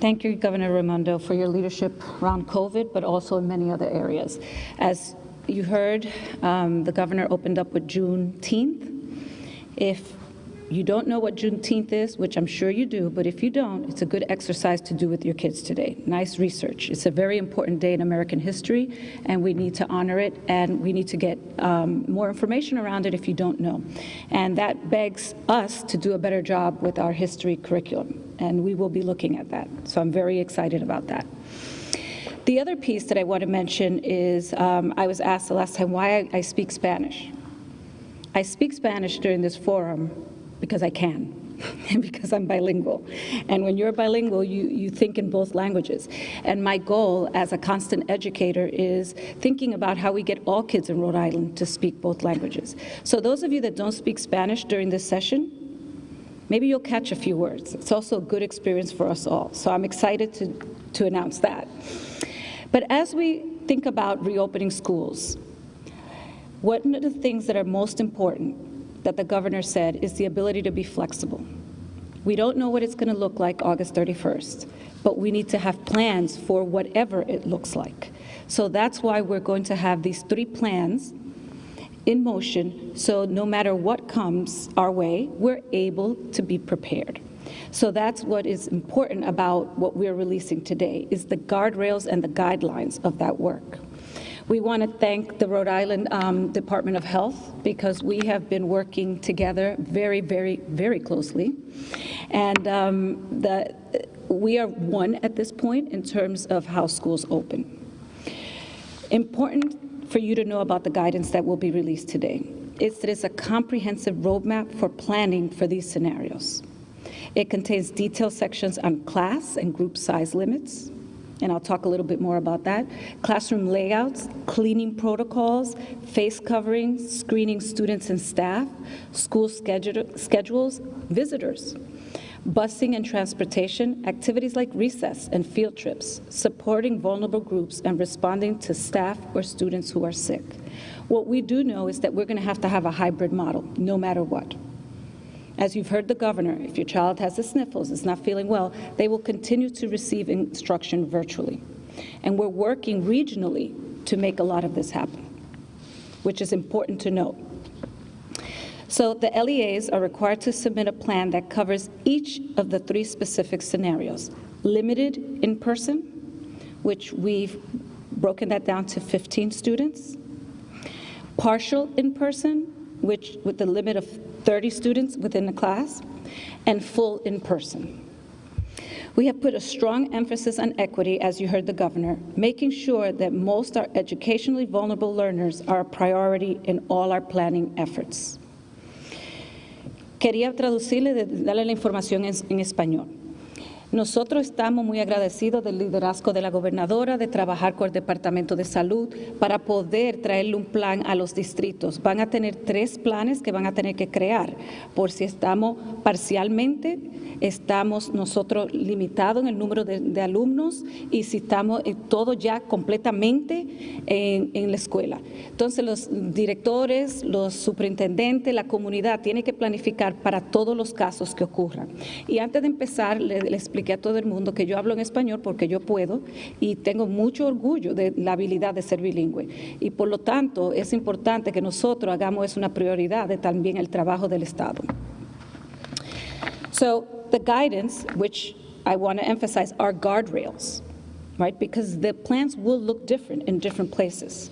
Thank you, Governor Raimondo, for your leadership around COVID, but also in many other areas. As you heard, the governor opened up with Juneteenth. If you don't know what Juneteenth is, which I'm sure you do, but if you don't, it's a good exercise to do with your kids today. Nice research. It's a very important day in American history, and we need to honor it, and we need to get more information around it if you don't know. And that begs us to do a better job with our history curriculum, and we will be looking at that. So I'm very excited about that. The other piece that I want to mention is I was asked the last time why I speak Spanish. I speak Spanish during this forum because I can, and because I'm bilingual. And when you're bilingual, you think in both languages. And my goal as a constant educator is thinking about how we get all kids in Rhode Island to speak both languages. So those of you that don't speak Spanish during this session, maybe you'll catch a few words. It's also a good experience for us all. So I'm excited to announce that. But as we think about reopening schools, one of the things that are most important that the governor said is the ability to be flexible. We don't know what it's going to look like August 31st, but we need to have plans for whatever it looks like. So that's why we're going to have these 3 plans in motion, so no matter what comes our way, we're able to be prepared. So that's what is important about what we're releasing today, is the guardrails and the guidelines of that work. We want to thank the Rhode Island Department of Health, because we have been working together very, very, very closely. And we are one at this point in terms of how schools open. Important for you to know about the guidance that will be released today is that it's a comprehensive roadmap for planning for these scenarios. It contains detailed sections on class and group size limits, and I'll talk a little bit more about that, classroom layouts, cleaning protocols, face coverings, screening students and staff, school schedules, visitors, busing and transportation, activities like recess and field trips, supporting vulnerable groups, and responding to staff or students who are sick. What we do know is that we're going to have a hybrid model, no matter what. As you've heard the governor, if your child has the sniffles, is not feeling well, they will continue to receive instruction virtually. And we're working regionally to make a lot of this happen, which is important to note. So the LEAs are required to submit a plan that covers each of the 3 specific scenarios. Limited in person, which we've broken that down to 15 students. Partial in person, which with the limit of 30 students within the class, and full in person. We have put a strong emphasis on equity, as you heard the governor, making sure that most our educationally vulnerable learners are a priority in all our planning efforts. Quería traducirle, darle la información en español. Nosotros estamos muy agradecidos del liderazgo de la gobernadora de trabajar con el Departamento de Salud para poder traerle un plan a los distritos. Van a tener 3 planes que van a tener que crear. Por si estamos parcialmente, estamos nosotros limitados en el número de alumnos, y si estamos todo ya completamente en la escuela. Entonces los directores, los superintendentes, la comunidad tiene que planificar para todos los casos que ocurran. Y antes de empezar, le expliqué a todo el mundo que yo hablo en español porque yo puedo y tengo mucho orgullo de la habilidad de ser bilingüe. Y por lo tanto es importante que nosotros hagamos es una prioridad de también el trabajo del Estado. So the guidance, which I want to emphasize, are guardrails, right? Because the plans will look different in different places.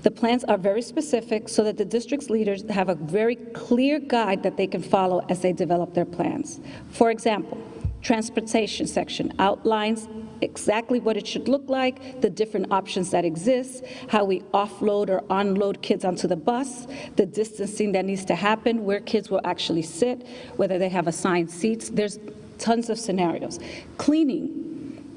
The plans are very specific so that the district's leaders have a very clear guide that they can follow as they develop their plans. For example, transportation section outlines exactly what it should look like, the different options that exist, how we offload or unload kids onto the bus, the distancing that needs to happen, where kids will actually sit, whether they have assigned seats. There's tons of scenarios. Cleaning.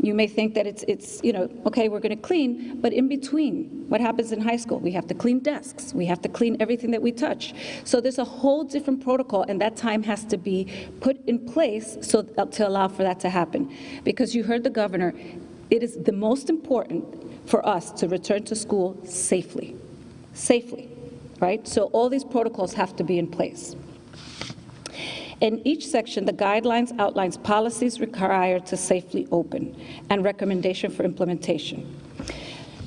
You may think that it's okay, we're going to clean, but in between, what happens in high school? We have to clean desks. We have to clean everything that we touch. So there's a whole different protocol, and that time has to be put in place so to allow for that to happen. Because you heard the governor, it is the most important for us to return to school safely, right? So all these protocols have to be in place. In each section, the guidelines outlines policies required to safely open and recommendation for implementation.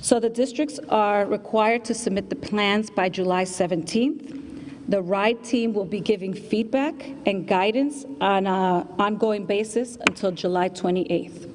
So the districts are required to submit the plans by July 17th. The RIDE team will be giving feedback and guidance on an ongoing basis until July 28th.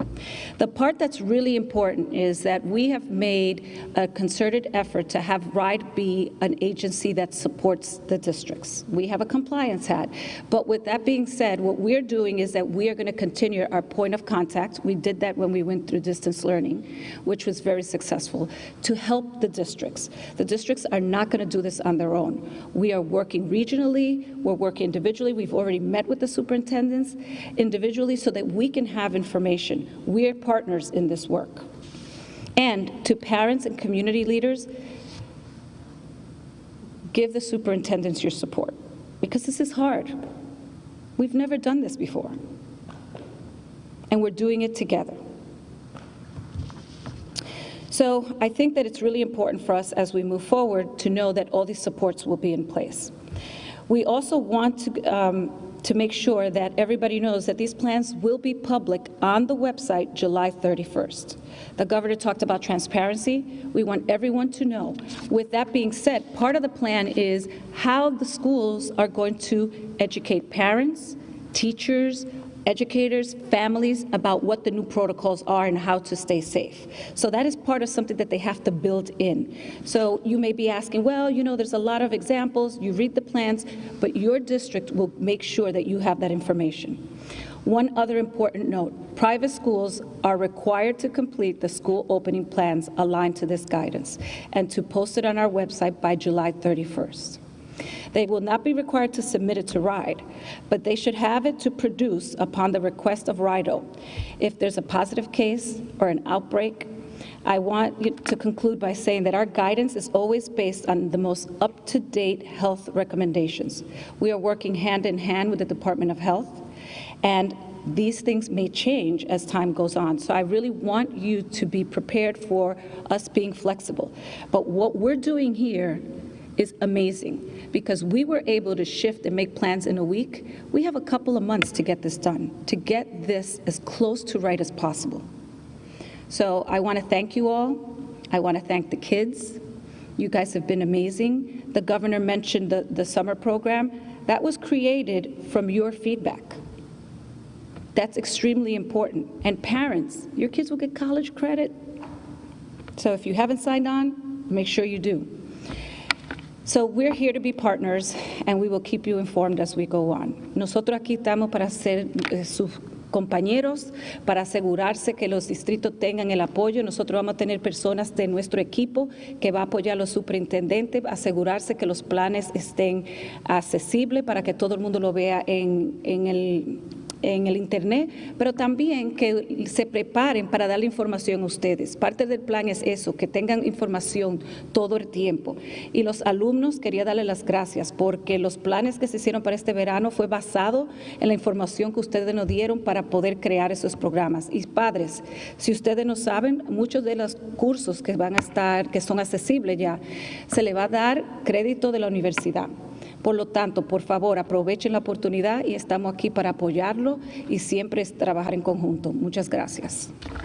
The part that's really important is that we have made a concerted effort to have RIDE be an agency that supports the districts. We have a compliance hat. But with that being said, what we're doing is that we are going to continue our point of contact. We did that when we went through distance learning, which was very successful, to help the districts. The districts are not going to do this on their own. We are working regionally, we're working individually. We've already met with the superintendents individually so that we can have information. We're partners in this work. And to parents and community leaders, give the superintendents your support, because this is hard. We've never done this before, and we're doing it together. So I think that it's really important for us as we move forward to know that all these supports will be in place. We also want to make sure that everybody knows that these plans will be public on the website July 31st. The governor talked about transparency. We want everyone to know. With that being said, part of the plan is how the schools are going to educate parents, teachers, educators, families about what the new protocols are and how to stay safe. So that is part of something that they have to build in. So you may be asking, well, you know, there's a lot of examples, you read the plans, but your district will make sure that you have that information. One other important note, private schools are required to complete the school opening plans aligned to this guidance and to post it on our website by July 31st. They will not be required to submit it to RIDE, but they should have it to produce upon the request of RIDO. If there's a positive case or an outbreak, I want to conclude by saying that our guidance is always based on the most up-to-date health recommendations. We are working hand in hand with the Department of Health, and these things may change as time goes on. So I really want you to be prepared for us being flexible. But what we're doing here is amazing, because we were able to shift and make plans in a week. We have a couple of months to get this done, to get this as close to right as possible. So I want to thank you all. I want to thank the kids. You guys have been amazing. The governor mentioned the summer program. That was created from your feedback. That's extremely important. And parents, your kids will get college credit. So if you haven't signed on, make sure you do. So we're here to be partners, and we will keep you informed as we go on. Nosotros aquí estamos para ser sus compañeros, para asegurarse que los distritos tengan el apoyo. Nosotros vamos a tener personas de nuestro equipo que va a apoyar a los superintendentes, asegurarse que los planes estén accesibles para que todo el mundo lo vea en el Internet, pero también que se preparen para darle información a ustedes. Parte del plan es eso, que tengan información todo el tiempo. Y los alumnos, quería darles las gracias, porque los planes que se hicieron para este verano fue basado en la información que ustedes nos dieron para poder crear esos programas. Y padres, si ustedes no saben, muchos de los cursos que van a estar, que son accesibles ya, se le va a dar crédito de la universidad. Por lo tanto, por favor, aprovechen la oportunidad y estamos aquí para apoyarlo y siempre trabajar en conjunto. Muchas gracias.